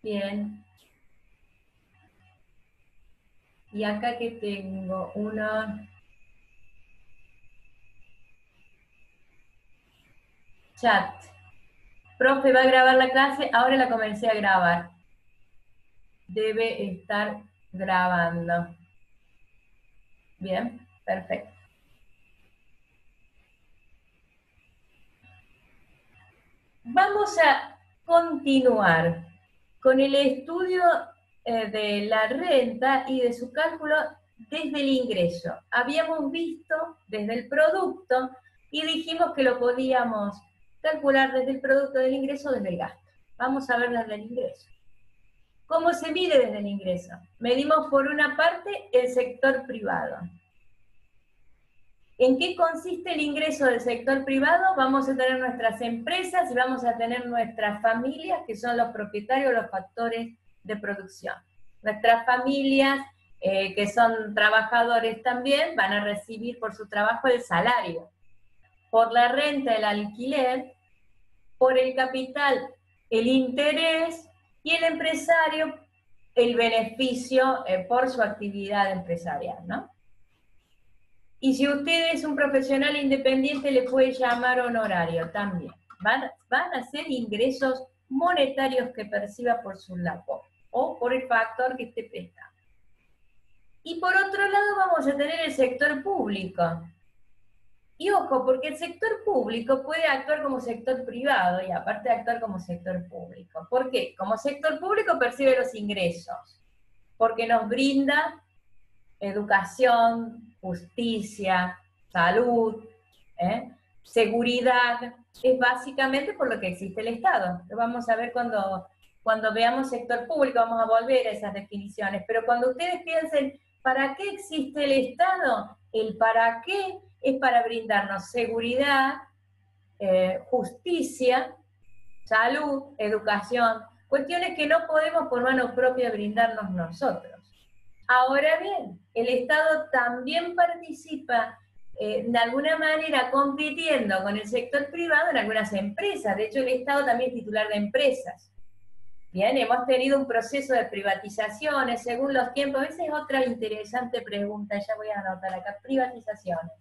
Bien. Y acá que tengo uno. Chat. Profe, va a grabar la clase, ahora la comencé a grabar. Debe estar grabando. Bien, perfecto. Vamos a continuar con el estudio de la renta y de su cálculo desde el ingreso. Habíamos visto desde el producto y dijimos que lo podíamos calcular desde el producto del ingreso o desde el gasto. Vamos a ver desde el ingreso. ¿Cómo se mide desde el ingreso? Medimos por una parte el sector privado. ¿En qué consiste el ingreso del sector privado? Vamos a tener nuestras empresas y vamos a tener nuestras familias, que son los propietarios, los factores de producción. Nuestras familias, que son trabajadores también, van a recibir por su trabajo el salario, por la renta el alquiler, por el capital el interés y el empresario el beneficio por su actividad empresarial, ¿no? Y si usted es un profesional independiente, le puede llamar honorario también. Van a ser ingresos monetarios que perciba por su labor o por el factor que esté prestando. Y por otro lado vamos a tener el sector público. Y ojo, porque el sector público puede actuar como sector privado y aparte de actuar como sector público. ¿Por qué? Como sector público percibe los ingresos, porque nos brinda educación, justicia, salud, seguridad, es básicamente por lo que existe el Estado. Lo vamos a ver cuando veamos sector público, vamos a volver a esas definiciones, pero cuando ustedes piensen, ¿para qué existe el Estado? El para qué es para brindarnos seguridad, justicia, salud, educación, cuestiones que no podemos por mano propia brindarnos nosotros. Ahora bien, el Estado también participa de alguna manera compitiendo con el sector privado en algunas empresas. De hecho, el Estado también es titular de empresas. Bien, hemos tenido un proceso de privatizaciones según los tiempos. Esa es otra interesante pregunta, ya voy a anotar acá, privatizaciones.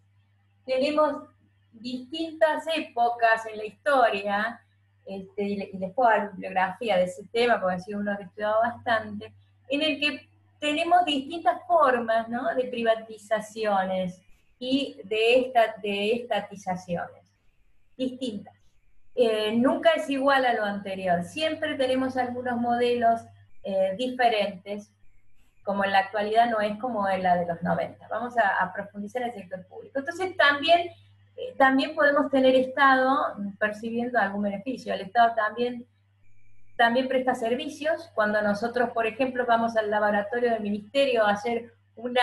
Tenemos distintas épocas en la historia, y después hay bibliografía de ese tema, porque ha sido uno que he estudiado bastante, en el que tenemos distintas formas, ¿no?, de privatizaciones y de estatizaciones, distintas. Nunca es igual a lo anterior, siempre tenemos algunos modelos diferentes, como en la actualidad no es como en la de los 90. Vamos a profundizar en el sector público. Entonces también podemos tener Estado percibiendo algún beneficio. El Estado también presta servicios. Cuando nosotros, por ejemplo, vamos al laboratorio del ministerio a hacer un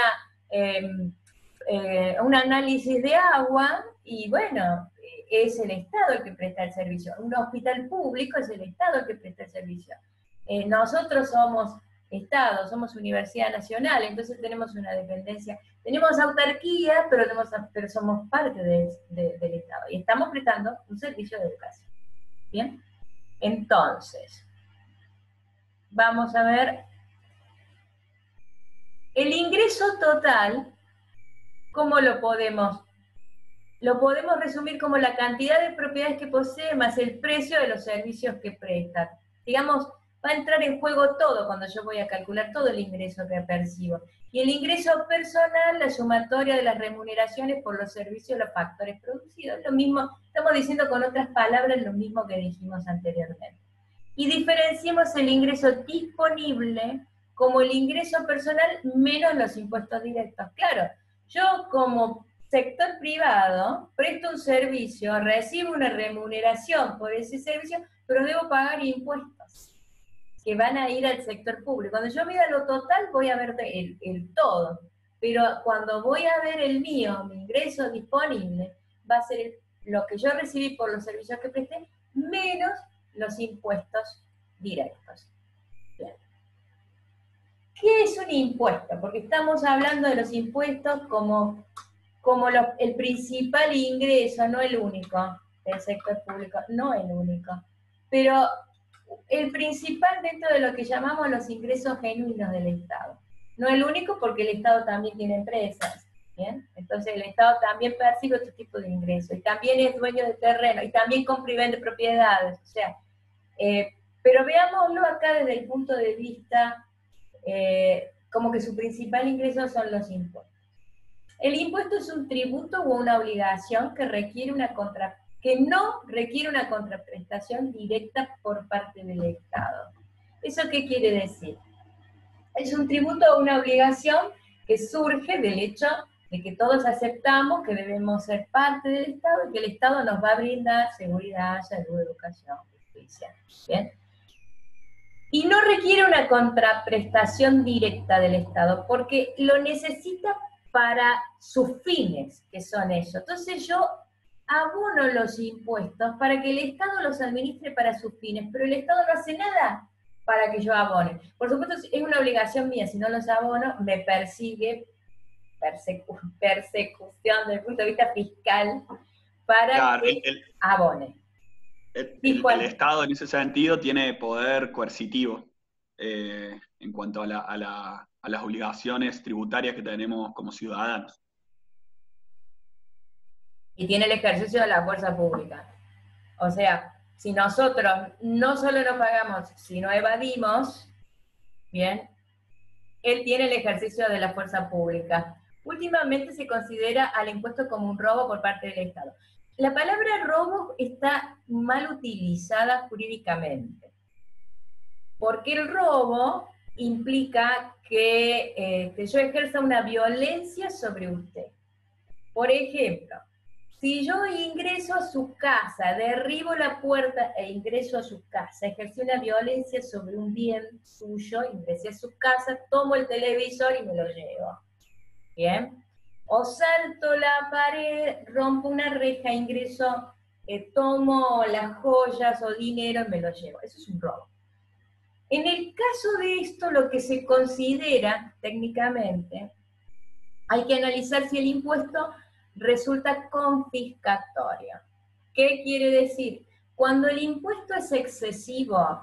análisis de agua, y bueno, es el Estado el que presta el servicio. Un hospital público es el Estado el que presta el servicio. Nosotros somos Estado, somos Universidad Nacional, entonces tenemos una dependencia, tenemos autarquía, pero somos parte del Estado y estamos prestando un servicio de educación. Bien, entonces, vamos a ver el ingreso total. ¿Cómo lo podemos? Lo podemos resumir como la cantidad de propiedades que posee más el precio de los servicios que prestan. Digamos, va a entrar en juego todo cuando yo voy a calcular todo el ingreso que percibo. Y el ingreso personal, la sumatoria de las remuneraciones por los servicios, los factores producidos. Lo mismo, estamos diciendo con otras palabras lo mismo que dijimos anteriormente. Y diferenciemos el ingreso disponible como el ingreso personal menos los impuestos directos. Claro, yo como sector privado presto un servicio, recibo una remuneración por ese servicio, pero debo pagar impuestos que van a ir al sector público. Cuando yo mida lo total, voy a ver el todo, pero cuando voy a ver el mío, mi ingreso disponible, va a ser lo que yo recibí por los servicios que presté, menos los impuestos directos. Bien. ¿Qué es un impuesto? Porque estamos hablando de los impuestos como el principal ingreso, no el único, del sector público, no el único. Pero el principal dentro de lo que llamamos los ingresos genuinos del Estado. No el único, porque el Estado también tiene empresas, ¿bien? Entonces el Estado también percibe otro tipo de ingresos, y también es dueño de terreno, y también compra y vende propiedades, o sea, pero veámoslo acá desde el punto de vista como que su principal ingreso son los impuestos. El impuesto es un tributo o una obligación que no requiere una contraprestación directa por parte del Estado. ¿Eso qué quiere decir? Es un tributo o una obligación que surge del hecho de que todos aceptamos que debemos ser parte del Estado y que el Estado nos va a brindar seguridad, salud, educación, justicia. ¿Bien? Y no requiere una contraprestación directa del Estado, porque lo necesita para sus fines, que son ellos. Entonces yo abono los impuestos para que el Estado los administre para sus fines, pero el Estado no hace nada para que yo abone. Por supuesto, es una obligación mía, si no los abono, me persigue persecución desde el punto de vista fiscal para claro, que abone. El Estado en ese sentido tiene poder coercitivo en cuanto a las obligaciones tributarias que tenemos como ciudadanos. Y tiene el ejercicio de la fuerza pública. O sea, si nosotros no solo no pagamos, sino evadimos, bien, él tiene el ejercicio de la fuerza pública. Últimamente se considera al impuesto como un robo por parte del Estado. La palabra robo está mal utilizada jurídicamente, porque el robo implica que yo ejerza una violencia sobre usted. Por ejemplo, si yo ingreso a su casa, derribo la puerta e ingreso a su casa, ejercí una violencia sobre un bien suyo, ingresé a su casa, tomo el televisor y me lo llevo. ¿Bien? O salto la pared, rompo una reja, ingreso, tomo las joyas o dinero y me lo llevo. Eso es un robo. En el caso de esto, lo que se considera técnicamente, hay que analizar si el impuesto resulta confiscatorio. ¿Qué quiere decir? Cuando el impuesto es excesivo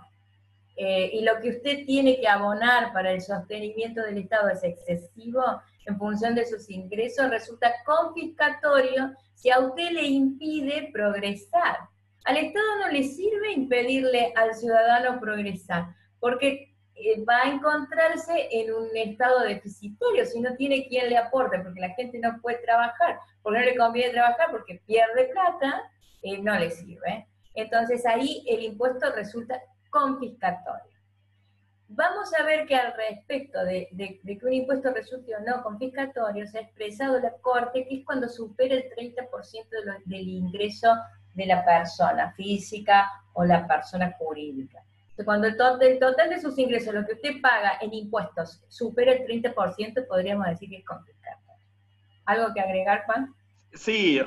y lo que usted tiene que abonar para el sostenimiento del Estado es excesivo en función de sus ingresos, resulta confiscatorio si a usted le impide progresar. Al Estado no le sirve impedirle al ciudadano progresar, porque va a encontrarse en un estado deficitario si no tiene quien le aporte, porque la gente no puede trabajar, porque no le conviene trabajar, porque pierde plata, no le sirve. Entonces ahí el impuesto resulta confiscatorio. Vamos a ver que al respecto de que un impuesto resulte o no confiscatorio, se ha expresado la Corte que es cuando supera el 30% del ingreso de la persona física o la persona jurídica. Entonces, cuando el total de sus ingresos, lo que usted paga en impuestos, supera el 30%, podríamos decir que es confiscatorio. ¿Algo que agregar, Juan? Sí,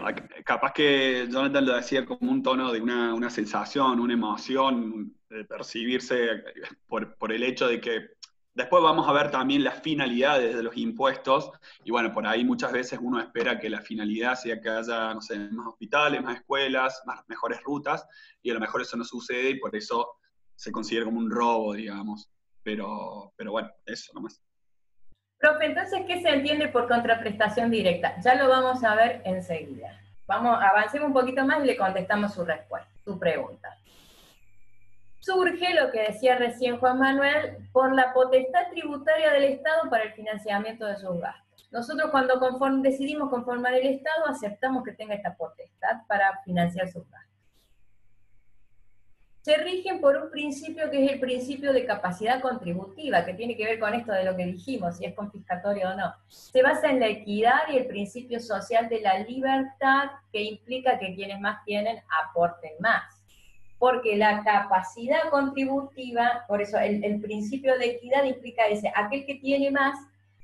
capaz que Jonathan lo decía como un tono de una sensación, una emoción, de percibirse por el hecho de que después vamos a ver también las finalidades de los impuestos, y bueno, por ahí muchas veces uno espera que la finalidad sea que haya, no sé, más hospitales, más escuelas, mejores rutas, y a lo mejor eso no sucede y por eso se considera como un robo, digamos. Pero bueno, eso nomás. Profe, entonces, ¿qué se entiende por contraprestación directa? Ya lo vamos a ver enseguida. Avancemos un poquito más y le contestamos su respuesta, su pregunta. Surge lo que decía recién Juan Manuel, por la potestad tributaria del Estado para el financiamiento de sus gastos. Nosotros cuando decidimos conformar el Estado, aceptamos que tenga esta potestad para financiar sus gastos. Se rigen por un principio que es el principio de capacidad contributiva, que tiene que ver con esto de lo que dijimos, si es confiscatorio o no. Se basa en la equidad y el principio social de la libertad, que implica que quienes más tienen aporten más. Porque la capacidad contributiva, por eso el principio de equidad implica ese, aquel que tiene más,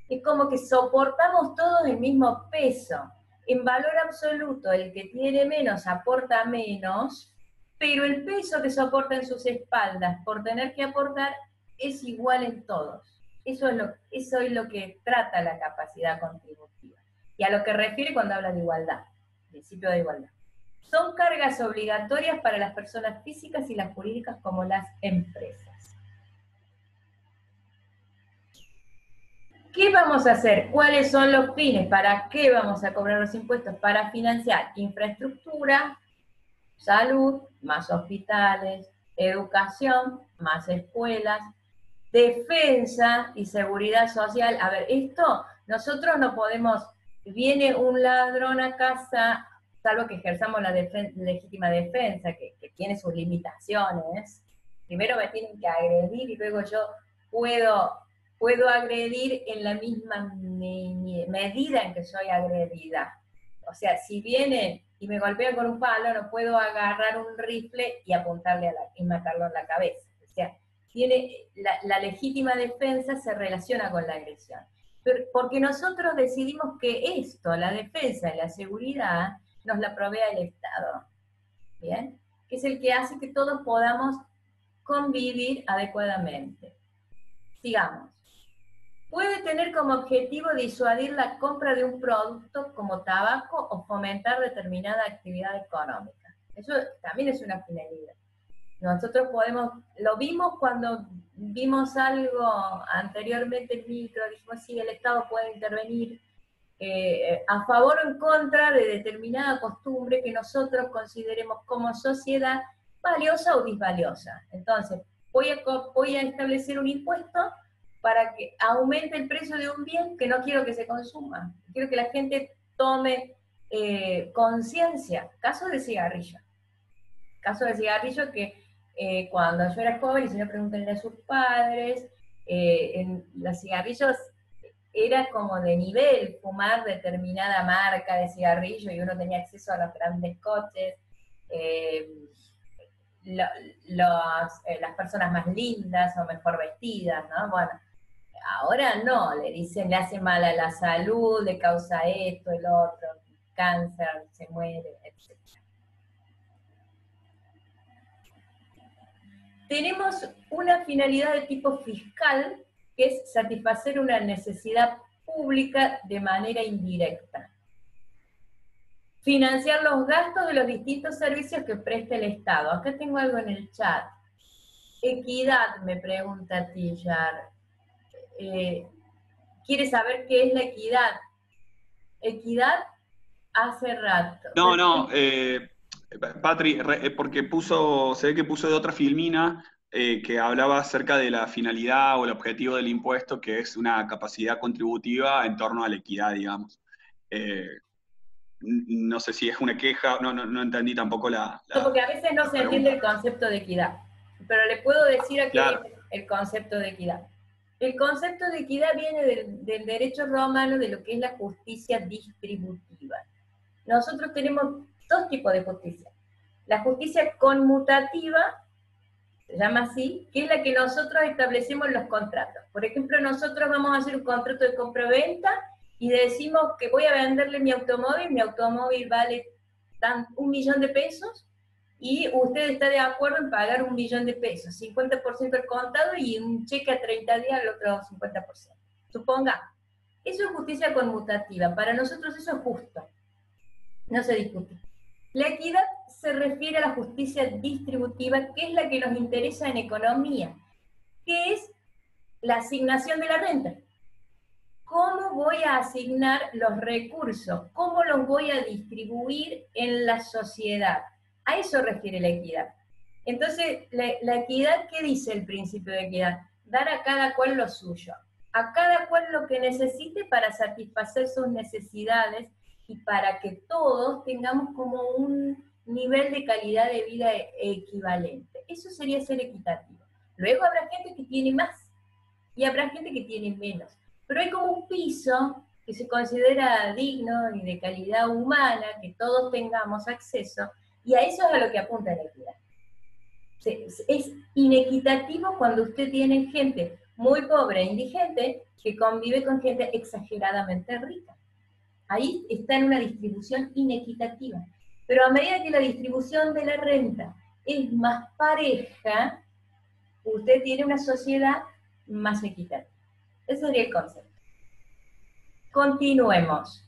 es como que soportamos todos el mismo peso. En valor absoluto, el que tiene menos aporta menos, pero el peso que soporta en sus espaldas por tener que aportar es igual en todos. Eso es lo que trata la capacidad contributiva. Y a lo que refiere cuando habla de igualdad, principio de igualdad. son cargas obligatorias para las personas físicas y las jurídicas como las empresas. ¿Qué vamos a hacer? ¿Cuáles son los fines? ¿Para qué vamos a cobrar los impuestos? Para financiar infraestructura, salud, más hospitales, educación, más escuelas, defensa y seguridad social. A ver, esto nosotros no podemos, viene un ladrón a casa, salvo que ejerzamos la legítima defensa, que tiene sus limitaciones. Primero me tienen que agredir y luego yo puedo agredir en la misma medida en que soy agredida. O sea, si viene y me golpean con un palo, no puedo agarrar un rifle y apuntarle y matarlo en la cabeza. O sea, la legítima defensa se relaciona con la agresión. Porque nosotros decidimos que esto, la defensa y la seguridad, nos la provea el Estado. ¿Bien? Que es el que hace que todos podamos convivir adecuadamente. Sigamos. Puede tener como objetivo disuadir la compra de un producto como tabaco o fomentar determinada actividad económica. Eso también es una finalidad. Nosotros lo vimos cuando vimos algo anteriormente en micro, dijimos sí, el Estado puede intervenir a favor o en contra de determinada costumbre que nosotros consideremos como sociedad valiosa o disvaliosa. Entonces, voy a establecer un impuesto para que aumente el precio de un bien que no quiero que se consuma. Quiero que la gente tome conciencia. Caso de cigarrillo. Caso de cigarrillo que cuando yo era joven, y si no preguntan a sus padres, en los cigarrillos era como de nivel fumar determinada marca de cigarrillo y uno tenía acceso a los grandes coches, las personas más lindas o mejor vestidas, ¿no? Bueno, ahora no, le dicen, le hace mal a la salud, le causa esto, el otro, cáncer, se muere, etc. Tenemos una finalidad de tipo fiscal, que es satisfacer una necesidad pública de manera indirecta. Financiar los gastos de los distintos servicios que presta el Estado. Acá tengo algo en el chat. Equidad, me pregunta Tillar. ¿Quiere saber qué es la equidad? Equidad hace rato. No, Patri, porque se ve que puso de otra filmina que hablaba acerca de la finalidad o el objetivo del impuesto, que es una capacidad contributiva en torno a la equidad, digamos. No sé si es una queja, no entendí tampoco No, porque a veces no se entiende el concepto de equidad, pero le puedo decir aquí el concepto de equidad. El concepto de equidad viene del derecho romano, de lo que es la justicia distributiva. Nosotros tenemos dos tipos de justicia. La justicia conmutativa, se llama así, que es la que nosotros establecemos en los contratos. Por ejemplo, nosotros vamos a hacer un contrato de compra-venta y decimos que voy a venderle mi automóvil vale 1.000.000 de pesos, y usted está de acuerdo en pagar 1.000.000 de pesos, 50% al contado y un cheque a 30 días al otro 50%. Suponga, eso es justicia conmutativa, para nosotros eso es justo, no se discute. La equidad se refiere a la justicia distributiva, que es la que nos interesa en economía, que es la asignación de la renta. ¿Cómo voy a asignar los recursos? ¿Cómo los voy a distribuir en la sociedad? A eso refiere la equidad. Entonces, la equidad, ¿qué dice el principio de equidad? Dar a cada cual lo suyo. A cada cual lo que necesite para satisfacer sus necesidades y para que todos tengamos como un nivel de calidad de vida equivalente. Eso sería ser equitativo. Luego habrá gente que tiene más y habrá gente que tiene menos. Pero hay como un piso que se considera digno y de calidad humana, que todos tengamos acceso, y a eso es a lo que apunta la equidad. Es inequitativo cuando usted tiene gente muy pobre e indigente que convive con gente exageradamente rica. Ahí está en una distribución inequitativa. Pero a medida que la distribución de la renta es más pareja, usted tiene una sociedad más equitativa. Ese sería el concepto. Continuemos.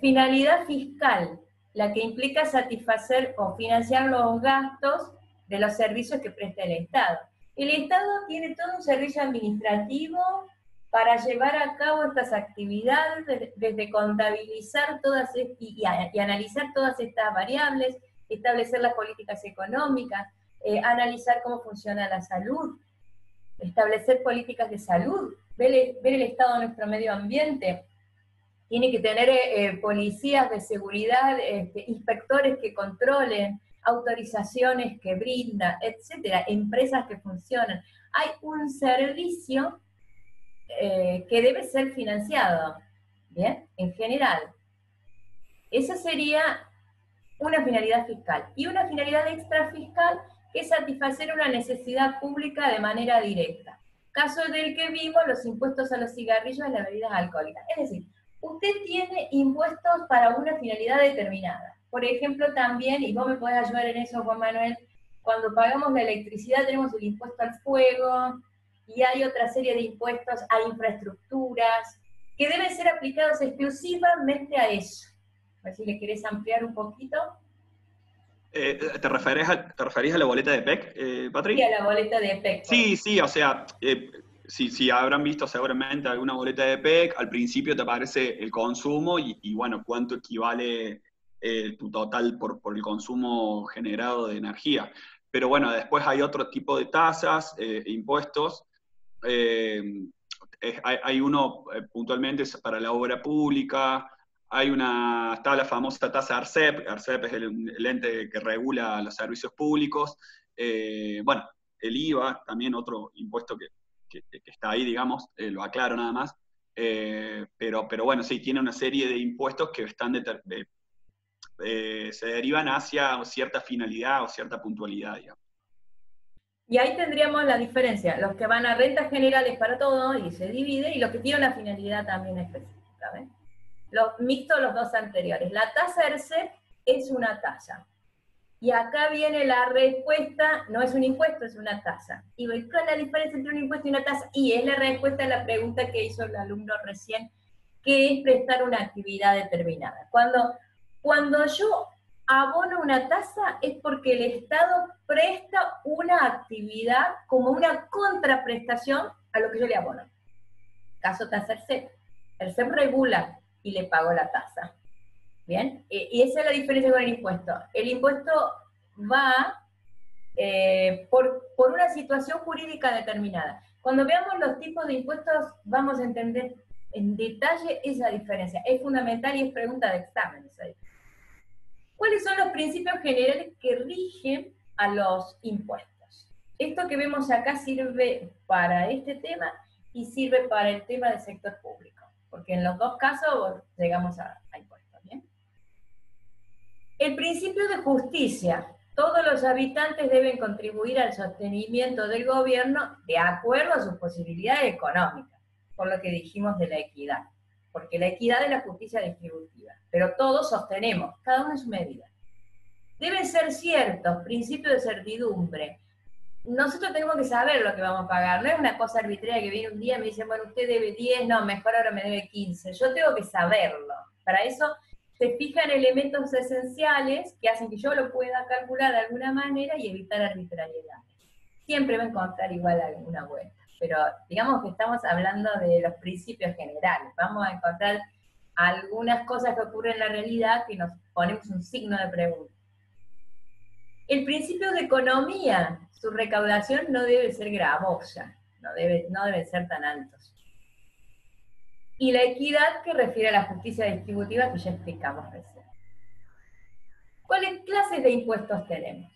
Finalidad fiscal. la que implica satisfacer o financiar los gastos de los servicios que presta el Estado. El Estado tiene todo un servicio administrativo para llevar a cabo estas actividades, desde contabilizar todas y analizar todas estas variables, establecer las políticas económicas, analizar cómo funciona la salud, establecer políticas de salud, ver el estado de nuestro medio ambiente. Tiene que tener policías de seguridad, inspectores que controlen, autorizaciones que brindan, etcétera, empresas que funcionan. Hay un servicio que debe ser financiado, ¿bien? En general. Esa sería una finalidad fiscal. Y una finalidad extrafiscal que es satisfacer una necesidad pública de manera directa. Caso del que vimos, los impuestos a los cigarrillos y las bebidas alcohólicas. Es decir, usted tiene impuestos para una finalidad determinada. Por ejemplo, también, y vos me podés ayudar en eso, Juan Manuel, cuando pagamos la electricidad tenemos el impuesto al fuego, y hay otra serie de impuestos a infraestructuras, que deben ser aplicados exclusivamente a eso. A ver si le querés ampliar un poquito. ¿Te referís a la boleta de PEC, Patri? Sí, a la boleta de PEC. Sí, o sea, si habrán visto seguramente alguna boleta de PEC, al principio te aparece el consumo y bueno, cuánto equivale tu total por el consumo generado de energía. Pero bueno, después hay otro tipo de tasas, impuestos. Hay uno puntualmente para la obra pública. Está la famosa tasa ARCEP. ARCEP es el ente que regula los servicios públicos. Bueno, el IVA, también otro impuesto que está ahí, digamos, lo aclaro nada más. Pero bueno, sí, tiene una serie de impuestos que se derivan hacia cierta finalidad o cierta puntualidad, digamos. Y ahí tendríamos la diferencia, los que van a rentas generales para todo y se divide, y los que tienen una finalidad también específica, ¿ven? Los mixtos, los dos anteriores. La tasa ERCEP es una tasa. Y acá viene la respuesta, no es un impuesto, es una tasa. ¿Y cuál es la diferencia entre un impuesto y una tasa? Y es la respuesta a la pregunta que hizo el alumno recién, que es prestar una actividad determinada. Cuando yo abono una tasa es porque el Estado presta una actividad como una contraprestación a lo que yo le abono. Caso tasa ERCEP. ERCEP regula y le pago la tasa. ¿Bien? Y esa es la diferencia con el impuesto. El impuesto va por una situación jurídica determinada. Cuando veamos los tipos de impuestos, vamos a entender en detalle esa diferencia. Es fundamental y es pregunta de exámenes ahí. ¿Cuáles son los principios generales que rigen a los impuestos? Esto que vemos acá sirve para este tema y sirve para el tema del sector público, porque en los dos casos llegamos a impuestos, ¿bien? El principio de justicia. Todos los habitantes deben contribuir al sostenimiento del gobierno de acuerdo a sus posibilidades económicas, por lo que dijimos de la equidad. Porque la equidad es la justicia distributiva, pero todos sostenemos, cada uno en su medida. Deben ser ciertos, principios de certidumbre. Nosotros tenemos que saber lo que vamos a pagar, no es una cosa arbitraria que viene un día y me dice, bueno, usted debe 10, no, mejor ahora me debe 15. Yo tengo que saberlo. Para eso se fijan elementos esenciales que hacen que yo lo pueda calcular de alguna manera y evitar arbitrariedades. Siempre va a encontrar igual alguna vuelta, pero digamos que estamos hablando de los principios generales. Vamos a encontrar algunas cosas que ocurren en la realidad que nos ponemos un signo de pregunta. El principio de economía, su recaudación no debe ser gravosa, no deben ser tan altos. Y la equidad, que refiere a la justicia distributiva que ya explicamos recién. ¿Cuáles clases de impuestos tenemos?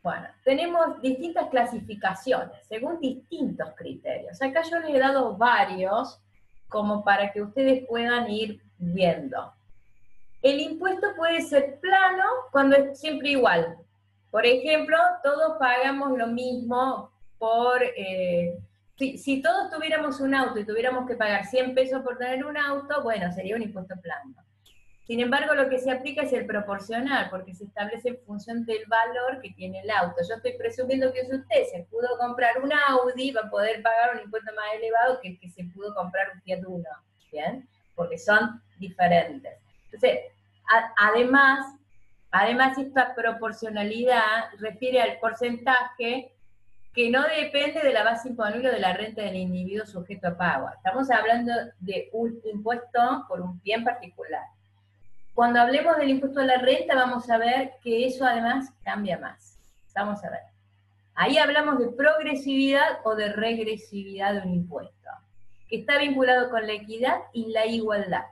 Bueno, tenemos distintas clasificaciones, según distintos criterios. Acá yo les he dado varios, como para que ustedes puedan ir viendo. El impuesto puede ser plano cuando es siempre igual. Por ejemplo, todos pagamos lo mismo por... si todos tuviéramos un auto y tuviéramos que pagar 100 pesos por tener un auto, bueno, sería un impuesto plano. Sin embargo, lo que se aplica es el proporcional, porque se establece en función del valor que tiene el auto. Yo estoy presumiendo que si usted se pudo comprar un Audi, va a poder pagar un impuesto más elevado que el que se pudo comprar un Fiat Uno, ¿bien? Porque son diferentes. Entonces, además, Además, esta proporcionalidad refiere al porcentaje que no depende de la base imponible o de la renta del individuo sujeto a pago. Estamos hablando de un impuesto por un bien particular. Cuando hablemos del impuesto a la renta, vamos a ver que eso además cambia más. Vamos a ver. Ahí hablamos de progresividad o de regresividad de un impuesto, que está vinculado con la equidad y la igualdad.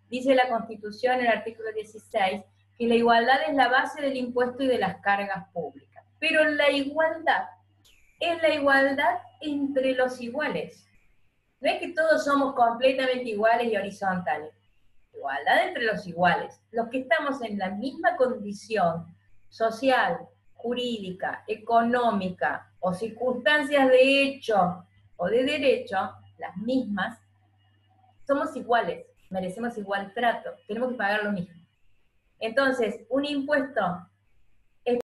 Dice la Constitución en el artículo 16 que la igualdad es la base del impuesto y de las cargas públicas. Pero la igualdad es la igualdad entre los iguales. No es que todos somos completamente iguales y horizontales. Igualdad entre los iguales. Los que estamos en la misma condición social, jurídica, económica o circunstancias de hecho o de derecho, las mismas, somos iguales, merecemos igual trato, tenemos que pagar lo mismo. Entonces, un impuesto